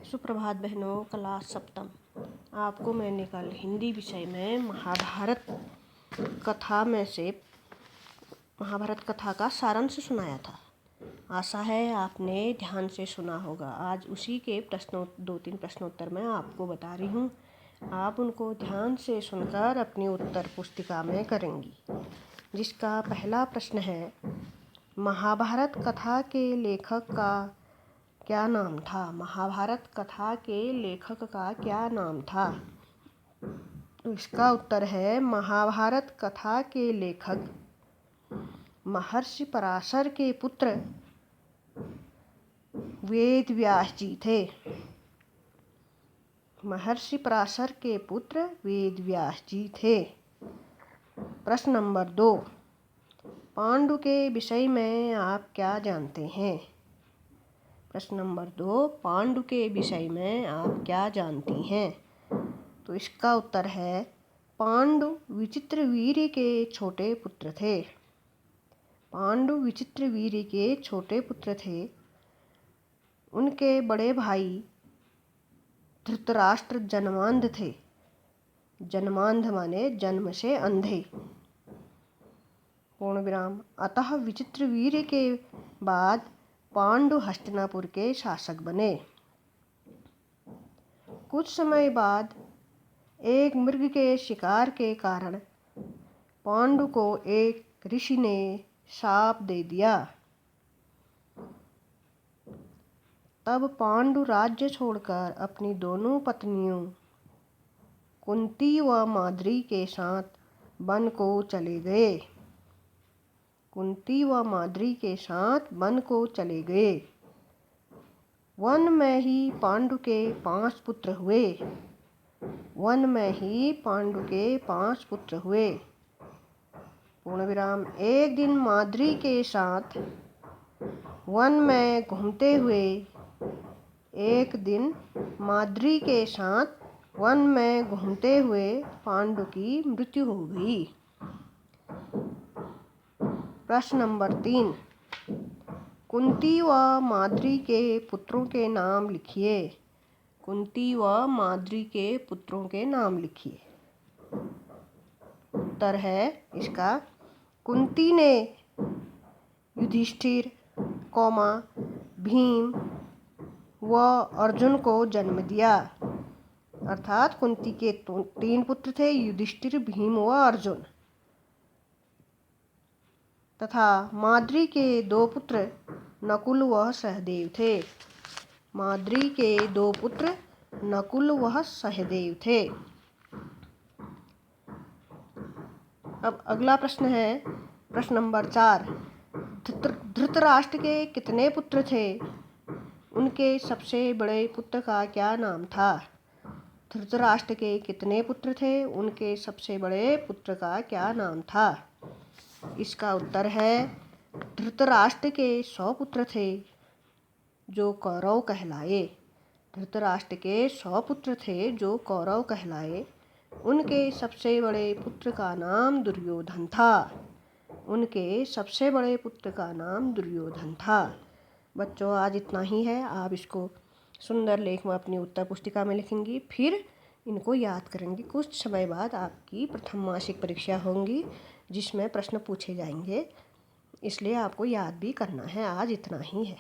सुप्रभात बहनों, क्लास सप्तम। आपको मैंने कल हिंदी विषय में महाभारत कथा का सारांश सुनाया था। आशा है आपने ध्यान से सुना होगा। आज उसी के दो तीन प्रश्नोत्तर मैं आपको बता रही हूँ। आप उनको ध्यान से सुनकर अपनी उत्तर पुस्तिका में करेंगी। जिसका पहला प्रश्न है, महाभारत कथा के लेखक का क्या नाम था? महाभारत कथा के लेखक का क्या नाम था? तो इसका उत्तर है, महाभारत कथा के लेखक महर्षि पराशर के पुत्र वेद व्यास जी थे। महर्षि पराशर के पुत्र वेद व्यास जी थे। प्रश्न नंबर 2, पांडु के विषय में आप क्या जानते हैं? प्रश्न नंबर 2, पांडु के विषय में आप क्या जानती हैं? तो इसका उत्तर है, पांडु विचित्रवीर्य के छोटे पुत्र थे। पांडु विचित्रवीर्य के छोटे पुत्र थे। उनके बड़े भाई धृतराष्ट्र जन्मांध थे। जन्मांध माने जन्म से अंधे। पूर्ण विराम। अतः विचित्रवीर्य के बाद पांडु हस्तिनापुर के शासक बने। कुछ समय बाद एक मृग के शिकार के कारण पांडु को एक ऋषि ने शाप दे दिया। तब पांडु राज्य छोड़कर अपनी दोनों पत्नियों कुंती व माद्री के साथ वन को चले गए। कुंती व माद्री के साथ वन को चले गए। वन में ही पांडु के 5 पुत्र हुए। वन में ही पांडु के 5 पुत्र हुए। पूर्ण विराम। एक दिन माद्री के साथ वन में घूमते हुए पांडु की मृत्यु हो गई। प्रश्न नंबर 3, कुंती व माद्री के पुत्रों के नाम लिखिए। कुंती व माद्री के पुत्रों के नाम लिखिए। उत्तर है इसका, कुंती ने युधिष्ठिर, भीम व अर्जुन को जन्म दिया। अर्थात कुंती के 3 पुत्र थे, युधिष्ठिर, भीम व अर्जुन। तथा माद्री के 2 पुत्र नकुल व सहदेव थे। माद्री के 2 पुत्र नकुल व सहदेव थे। अब अगला प्रश्न है, प्रश्न नंबर 4, धृतराष्ट्र के कितने पुत्र थे? उनके सबसे बड़े पुत्र का क्या नाम था? धृतराष्ट्र के कितने पुत्र थे? उनके सबसे बड़े पुत्र का क्या नाम था? इसका उत्तर है, धृतराष्ट्र के 100 पुत्र थे जो कौरव कहलाए। धृतराष्ट्र के 100 पुत्र थे जो कौरव कहलाए। उनके सबसे बड़े पुत्र का नाम दुर्योधन था। उनके सबसे बड़े पुत्र का नाम दुर्योधन था। बच्चों, आज इतना ही है। आप इसको सुंदर लेख में अपनी उत्तर पुस्तिका में लिखेंगी, फिर इनको याद करेंगी। कुछ समय बाद आपकी प्रथम मासिक परीक्षा होंगी जिसमें प्रश्न पूछे जाएंगे, इसलिए आपको याद भी करना है। आज इतना ही है।